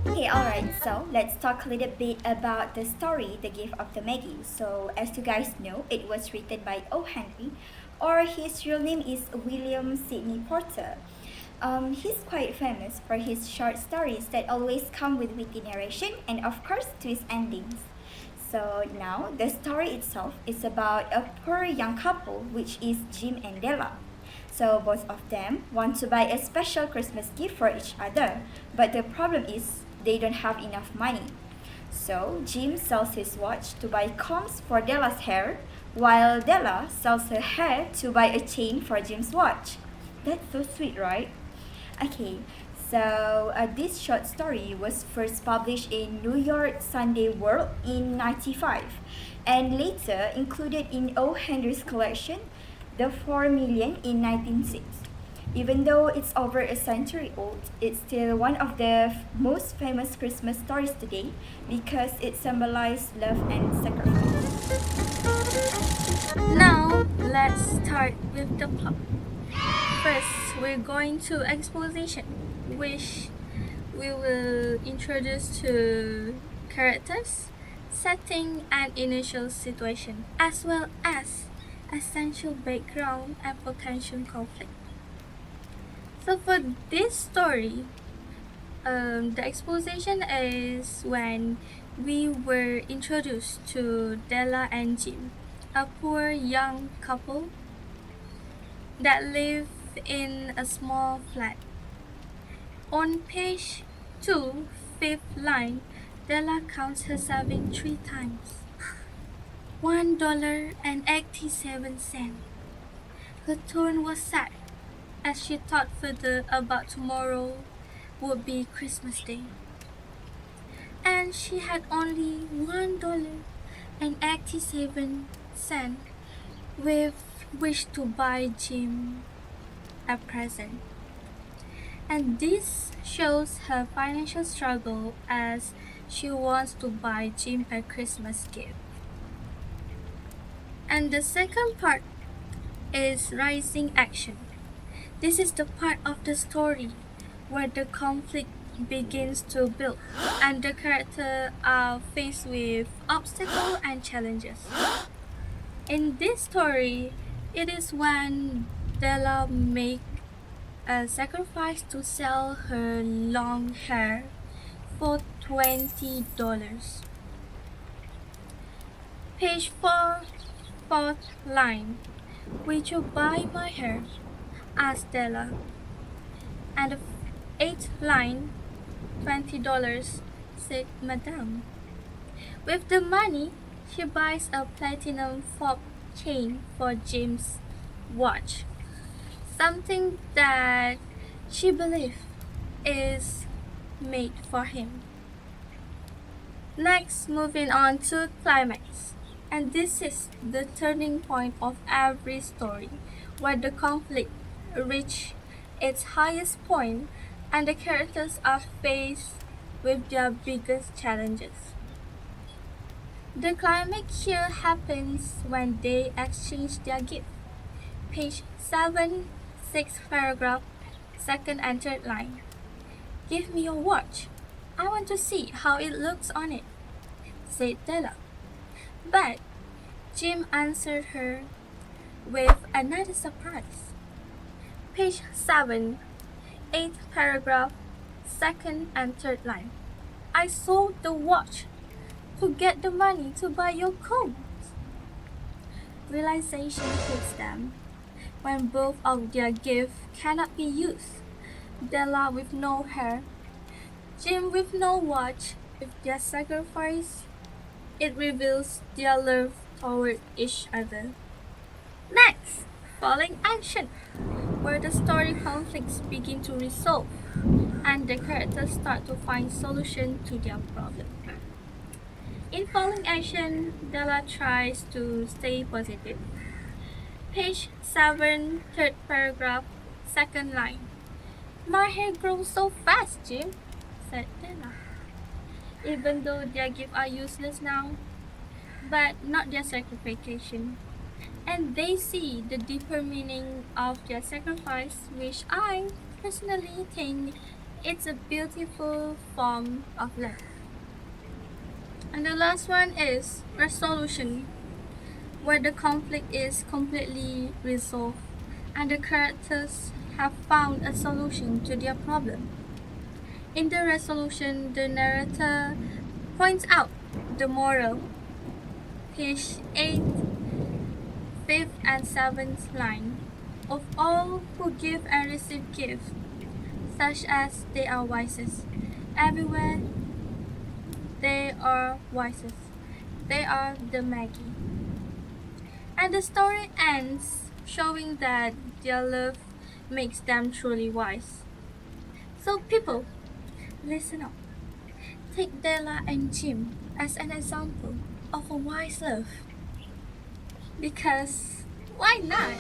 Okay, alright, so let's talk a little bit about the story, The Gift of the Magi. So, as you guys know, it was written by O. Henry, or his real name is William Sidney Porter. He's quite famous for his short stories that always come with witty narration and, of course, twist endings. So now, the story itself is about a poor young couple, which is Jim and Della. So both of them want to buy a special Christmas gift for each other, but the problem is they don't have enough money. So Jim sells his watch to buy combs for Della's hair, while Della sells her hair to buy a chain for Jim's watch. That's so sweet, right? Okay, so this short story was first published in New York Sunday World in 95 and later included in O. Henry's collection, The 4 Million in 1906. Even though it's over a century old, it's still one of the most famous Christmas stories today because it symbolizes love and sacrifice. Now, let's start with the plot. First, we're going to exposition, which we will introduce to characters, setting, and initial situation, as well as essential background and potential conflict. So for this story, the exposition is when we were introduced to Della and Jim, a poor young couple that live in a small flat. On page 2, fifth line, Della counts her savings 3 times. $1.87. Her tone was sad as she thought further about tomorrow would be Christmas Day. And she had only $1.87 with which to buy Jim a present. And this shows her financial struggle as she wants to buy Jim a Christmas gift. And the second part is rising action. This is the part of the story where the conflict begins to build and the characters are faced with obstacles and challenges. In this story, it is when Della makes a sacrifice to sell her long hair for $20. Page 4, fourth line. Will you buy my hair? Asked Della. And the eighth line, $20, said Madame. With the money, she buys a platinum fob chain for Jim's watch, something that she believes is made for him. Next, moving on to climax. And this is the turning point of every story, where the conflict reaches its highest point and the characters are faced with their biggest challenges. The climax here happens when they exchange their gift. Page 7, 6th paragraph, second and third line. Give me your watch. I want to see how it looks on it, said Della. But Jim answered her with another surprise. Page 7, 8th paragraph, second and third line. I sold the watch to get the money to buy your coat. Realization hits them when both of their gifts cannot be used. Della with no hair, Jim with no watch. With their sacrifice, it reveals their love toward each other. Next, falling action, where the story conflicts begin to resolve and the characters start to find solutions to their problem. In falling action, Della tries to stay positive. Page 7, third paragraph, second line. My hair grows so fast, Jim, said Della. Even though their gifts are useless now, but not their sacrification. and they see the deeper meaning of their sacrifice, which I personally think it's a beautiful form of love. And the last one is resolution, where the conflict is completely resolved and the characters have found a solution to their problem. In the resolution, the narrator points out the moral, page 8, 5th and 7th line, of all who give and receive gifts, such as they are wisest. Everywhere they are wisest. They are the Magi. And the story ends showing that their love makes them truly wise. So people, listen up. Take Della and Jim as an example of a wise love. Because why not?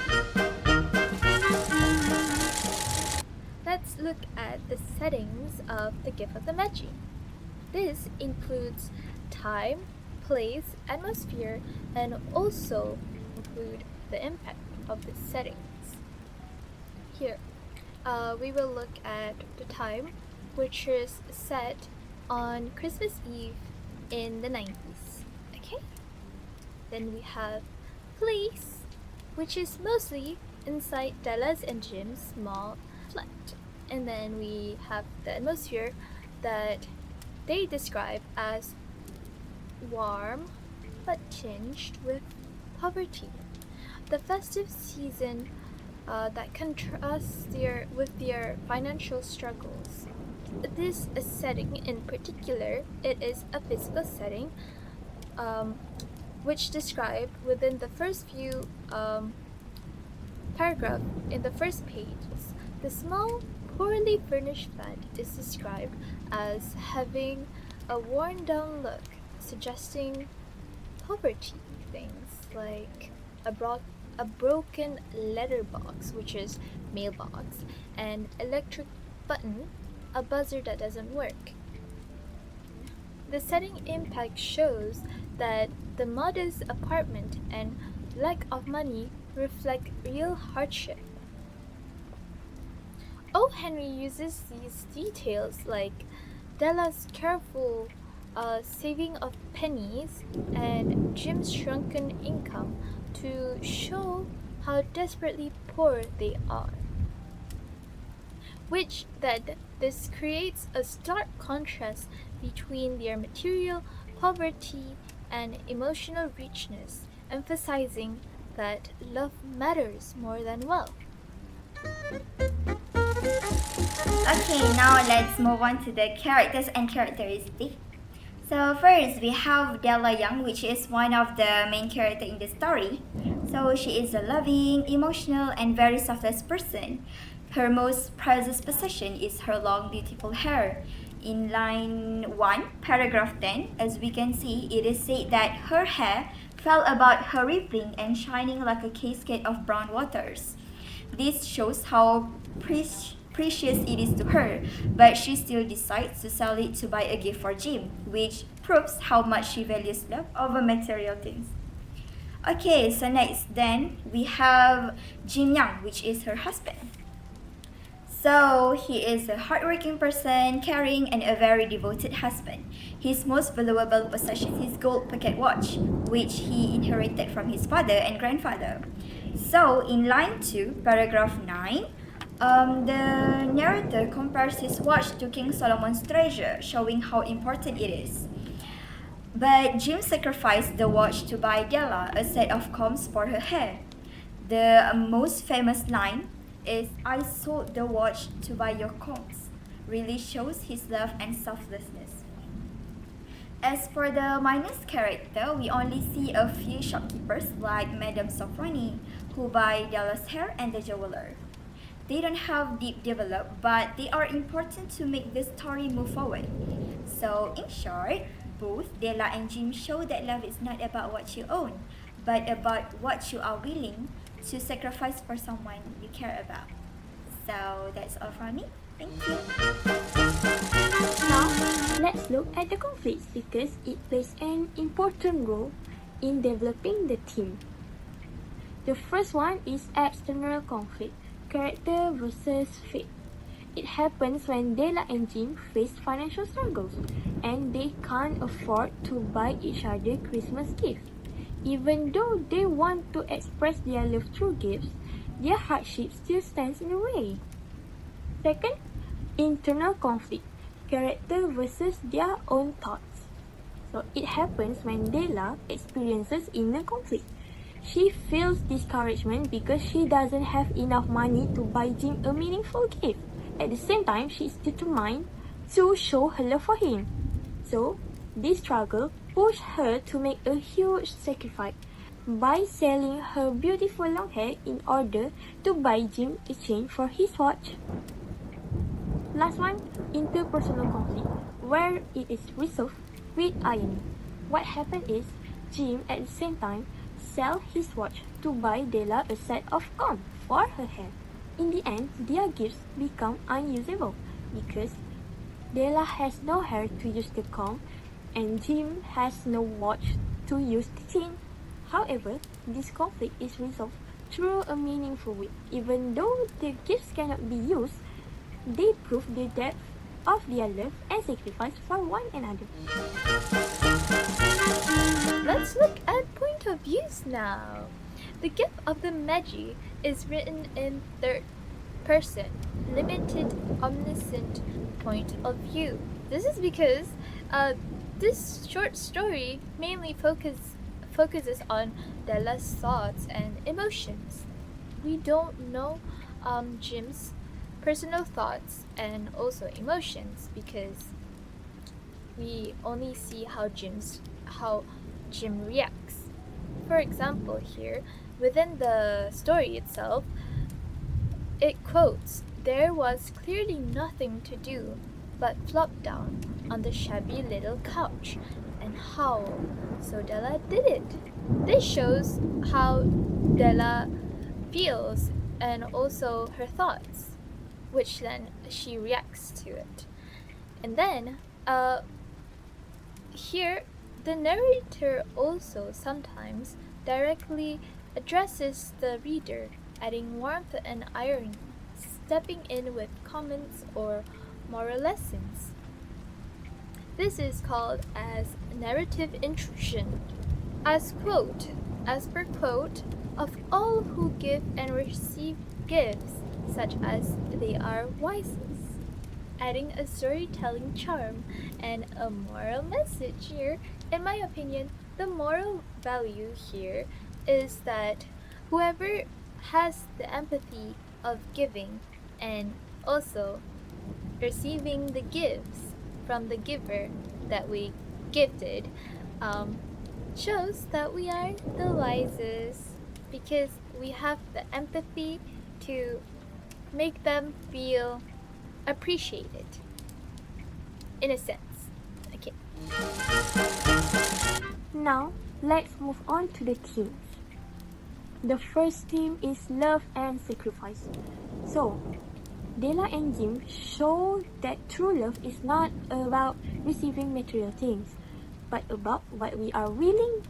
Let's look at the settings of the Gift of the Magi. This includes time, place, atmosphere, and also include the impact of the settings. Here, we will look at the time, which is set on Christmas Eve in the 90s. Okay? Then we have place, which is mostly inside Della's and Jim's small flat. And then we have the atmosphere that they describe as warm but tinged with poverty. The festive season that contrasts with their financial struggles. This setting in particular, it is a physical setting which described within the first few paragraph in the first pages. The small, poorly furnished flat is described as having a worn down look, suggesting poverty. Things like a broken letterbox, which is mailbox, and electric button, a buzzer that doesn't work. The setting impact shows that the modest apartment and lack of money reflect real hardship. O. Henry uses these details like Della's careful saving of pennies and Jim's shrunken income to show how desperately poor they are. This creates a stark contrast between their material poverty and emotional richness, emphasizing that love matters more than wealth. Okay, now let's move on to the characters and characteristics. So first, we have Della Young, which is one of the main character in the story. So she is a loving, emotional, and very selfless person. Her most prized possession is her long, beautiful hair. In line 1, paragraph 10, as we can see, it is said that her hair fell about her rippling and shining like a cascade of brown waters. This shows how precious it is to her, but she still decides to sell it to buy a gift for Jim, which proves how much she values love over material things. Okay, so next then we have Jim Young, which is her husband. So he is a hardworking person, caring, and a very devoted husband. His most valuable possession is his gold pocket watch, which he inherited from his father and grandfather. So in line 2, paragraph 9, the narrator compares his watch to King Solomon's treasure, showing how important it is. But Jim sacrificed the watch to buy Della a set of combs for her hair. The most famous line is, "I sold the watch to buy your combs," really shows his love and selflessness. As for the minus character, we only see a few shopkeepers like Madame Sofeyya, who buy Della's hair, and the jeweler. They don't have deep develop, but they are important to make the story move forward. So in short, both Della and Jim show that love is not about what you own, but about what you are willing to sacrifice for someone you care about. So that's all from me. Thank you. Now, let's look at the conflicts because it plays an important role in developing the theme. The first one is external conflict, character versus fate. It happens when Della and Jim face financial struggles and they can't afford to buy each other Christmas gifts. Even though they want to express their love through gifts, their hardship still stands in the way. Second, internal conflict, character versus their own thoughts. So it happens when Della experiences inner conflict. She feels discouragement because she doesn't have enough money to buy Jim a meaningful gift. At the same time, she is determined to show her love for him. So, this struggle pushed her to make a huge sacrifice by selling her beautiful long hair in order to buy Jim a chain for his watch. Last one, interpersonal conflict, where it is resolved with irony. What happened is, Jim at the same time sell his watch to buy Della a set of comb for her hair. In the end, their gifts become unusable because Della has no hair to use the comb and Jim has no watch to use the chain. However, this conflict is resolved through a meaningful way. Even though the gifts cannot be used, they prove the depth of their love and sacrifice for one another. Let's look at point of views now. The Gift of the Magi is written in third person, limited, omniscient point of view. This is because this short story mainly focuses on Della's thoughts and emotions. We don't know Jim's personal thoughts and also emotions because we only see how Jim reacts. For example, here within the story itself, it quotes, "There was clearly nothing to do but flop down on the shabby little couch and howl, so Della did it." This shows how Della feels and also her thoughts, which then she reacts to it. And then, here, the narrator also sometimes directly addresses the reader, adding warmth and irony, stepping in with comments or moral lessons. This is called as narrative intrusion. As per quote, "Of all who give and receive gifts, such as they are wisest," adding a storytelling charm and a moral message here. In my opinion, the moral value here is that whoever has the empathy of giving and also receiving the gifts from the giver that we gifted shows that we are the wisest because we have the empathy to make them feel appreciated in a sense. Okay. Now, let's move on to the themes. The first theme is love and sacrifice. So, Della and Jim show that true love is not about receiving material things, but about what we are willing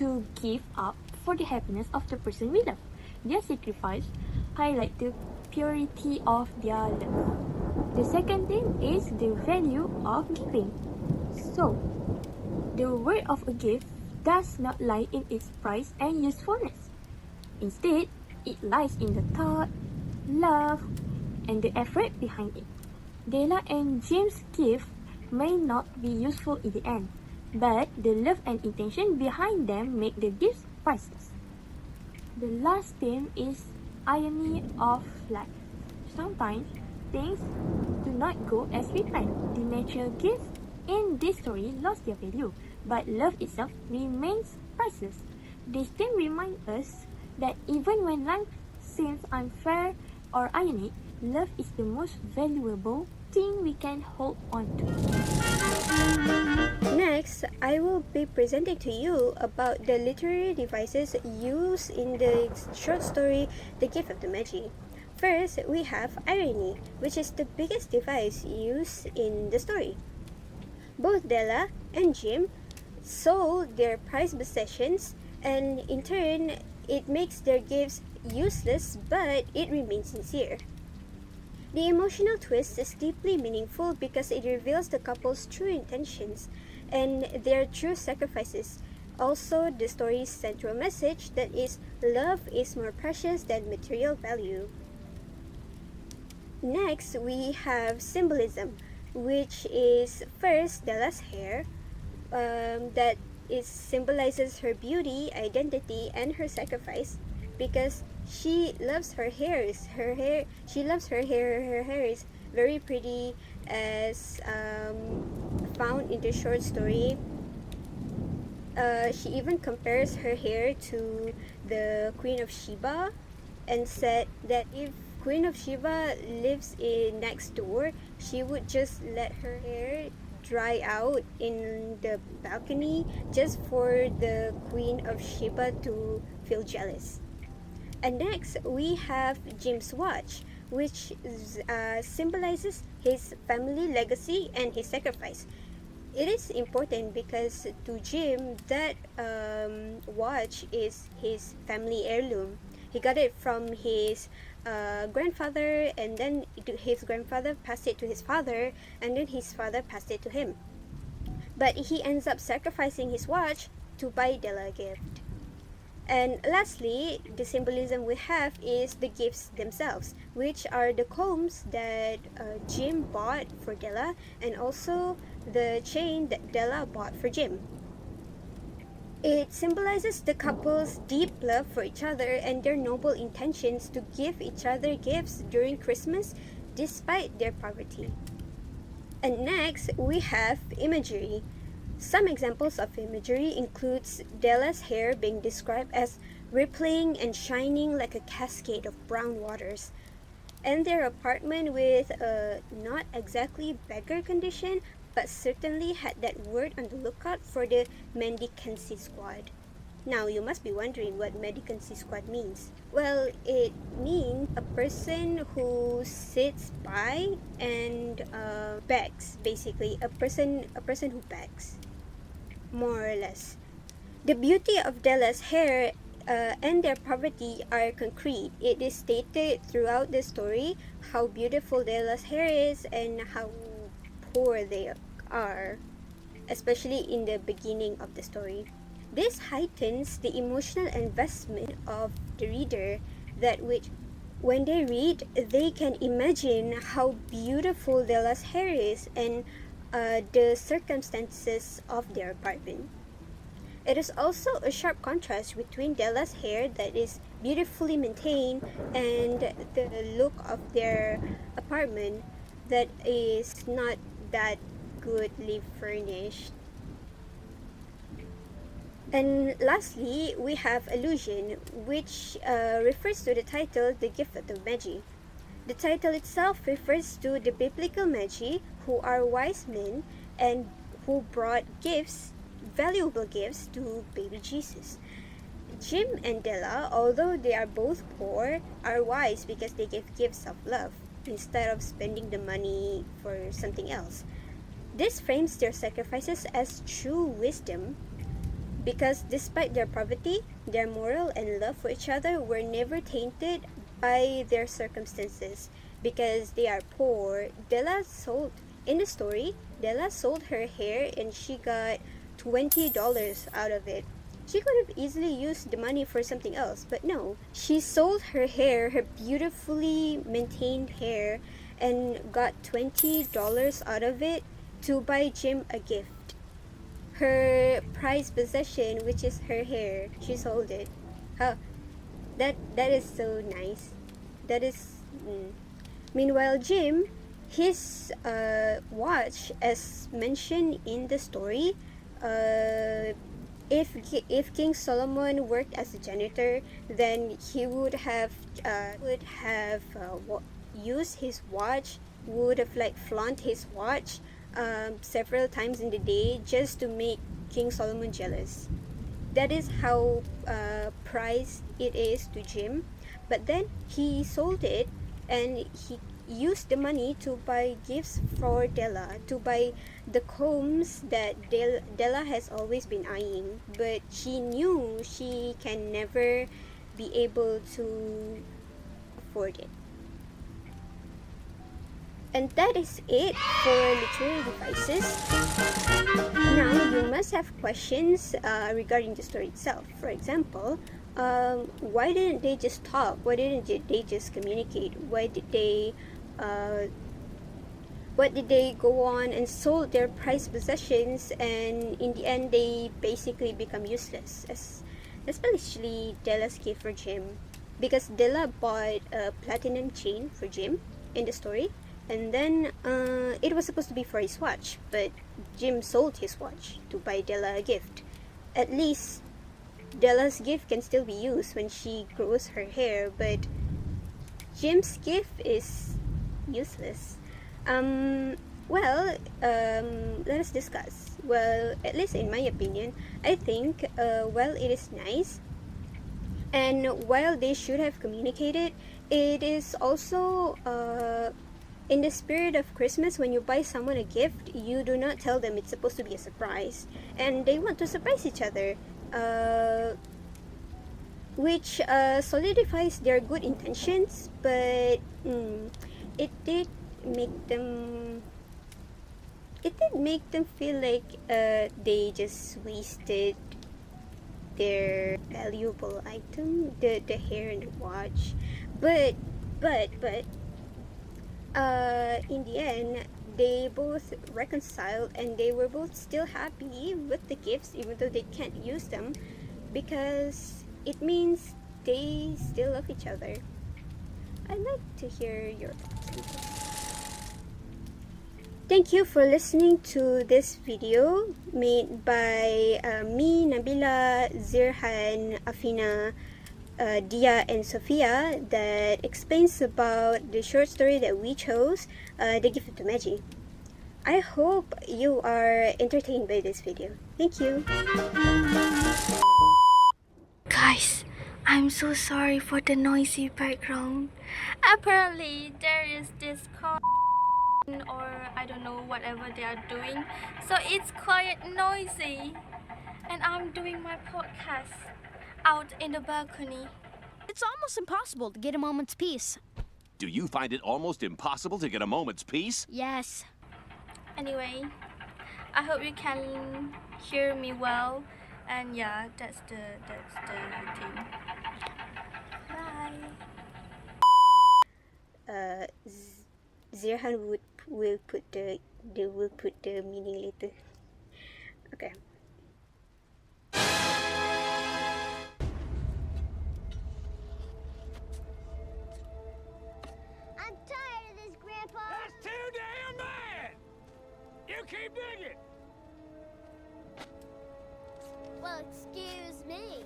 to give up for the happiness of the person we love. Their sacrifice highlights the purity of their love. The second theme is the value of giving. So, the worth of a gift does not lie in its price and usefulness. Instead, it lies in the thought, love, and the effort behind it. Della and Jim's gift may not be useful in the end, but the love and intention behind them make the gifts priceless. The last theme is irony of life. Sometimes things do not go as we plan. The natural gifts in this story lost their value, but love itself remains priceless. This theme reminds us that even when life seems unfair or ironic, love is the most valuable thing we can hold on to. Next, I will be presenting to you about the literary devices used in the short story The Gift of the Magi. First, we have irony, which is the biggest device used in the story. Both Della and Jim sold their prized possessions, and in turn, It makes their gifts useless, but it remains sincere. The emotional twist is deeply meaningful because it reveals the couple's true intentions and their true sacrifices. Also, the story's central message that is love is more precious than material value. Next, we have symbolism, which is first Della's hair, that it symbolizes her beauty, identity, and her sacrifice, because she loves her hair. She loves her hair. Her hair is very pretty, as found in the short story. She even compares her hair to the Queen of Sheba, and said that if Queen of Sheba lives in next door, she would just let her hair dry out in the balcony just for the Queen of Sheba to feel jealous. And next, we have Jim's watch, which symbolizes his family legacy and his sacrifice. It is important because to Jim, that watch is his family heirloom. He got it from his grandfather, and then his grandfather passed it to his father, and then his father passed it to him. But he ends up sacrificing his watch to buy Della a gift. And lastly, the symbolism we have is the gifts themselves, which are the combs that Jim bought for Della, and also the chain that Della bought for Jim. It symbolizes the couple's deep love for each other and their noble intentions to give each other gifts during Christmas despite their poverty. And next, we have imagery. Some examples of imagery includes Della's hair being described as rippling and shining like a cascade of brown waters, and their apartment with a not exactly beggar condition, but certainly had that word on the lookout for the mendicancy squad. Now, you must be wondering what mendicancy squad means. Well, it means a person who sits by and begs, basically a person who begs, more or less. The beauty of Della's hair and their poverty are concrete. It is stated throughout the story how beautiful Della's hair is and how poor they are, especially in the beginning of the story. This heightens the emotional investment of the reader, that which when they read, they can imagine how beautiful Della's hair is and the circumstances of their apartment. It is also a sharp contrast between Della's hair that is beautifully maintained and the look of their apartment that is not that goodly furnished. And lastly, we have allusion, which refers to the title, The Gift of the Magi. The title itself refers to the biblical Magi, who are wise men and who brought gifts, valuable gifts, to baby Jesus. Jim and Della, although they are both poor, are wise because they give gifts of love instead of spending the money for something else. This frames their sacrifices as true wisdom, because despite their poverty, their moral and love for each other were never tainted by their circumstances. Because they are poor, in the story, Della sold her hair and she got $20 out of it. She could have easily used the money for something else, but no. She sold her hair, her beautifully maintained hair, and got $20 out of it to buy Jim a gift. Her prized possession, which is her hair, she sold it. That is so nice. That is. Meanwhile, Jim, his watch, as mentioned in the story, if King Solomon worked as a janitor, then he would have used his watch, would have flaunt his watch several times in the day just to make King Solomon jealous. That is how prized it is to Jim. But then he sold it and he used the money to buy gifts for Della, to buy the combs that Della has always been eyeing. But she knew she can never be able to afford it. And that is it for literary devices. Now, you must have questions regarding the story itself. For example, why didn't they just talk? Why didn't they just communicate? What did they go on and sold their prized possessions, and in the end they basically become useless, especially Della's gift for Jim, because Della bought a platinum chain for Jim in the story, and then it was supposed to be for his watch, but Jim sold his watch to buy Della a gift. At least Della's gift can still be used when she grows her hair, but Jim's gift is useless. Let us discuss. Well, at least in my opinion, I think, it is nice. And while they should have communicated, it is also, in the spirit of Christmas, when you buy someone a gift, you do not tell them it's supposed to be a surprise. And they want to surprise each other, which solidifies their good intentions, but it did make them feel like they just wasted their valuable item, the hair and the watch. But in the end, they both reconciled and they were both still happy with the gifts, even though they can't use them, because it means they still love each other. I'd like to hear your thoughts on this. Thank you for listening to this video made by me, Nabilah, Zierhan, Afina, Diya, and Sofeyya, that explains about the short story that we chose, The Gift of the Magi. I hope you are entertained by this video. Thank you. Guys, I'm so sorry for the noisy background. Apparently, there is this car or I don't know whatever they are doing, so it's quite noisy. And I'm doing my podcast out in the balcony. It's almost impossible to get a moment's peace. Do you find it almost impossible to get a moment's peace? Yes. Anyway, I hope you can hear me well. And yeah, that's the thing. Bye. Zierhan will put the meaning later. Okay. I'm tired of this, Grandpa. That's too damn bad! You keep digging! Well, excuse me.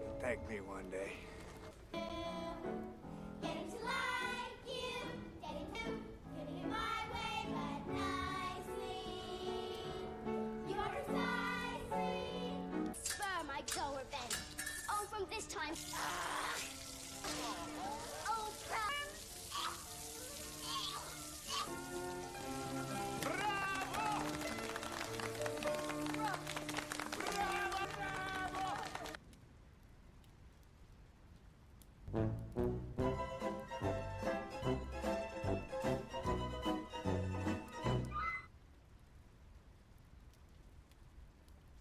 You'll thank me one day. Getting to like you, getting it my way, but nicely. You are precisely. Spur my goer bend. Oh, from this time. Oh, proud. Bravo!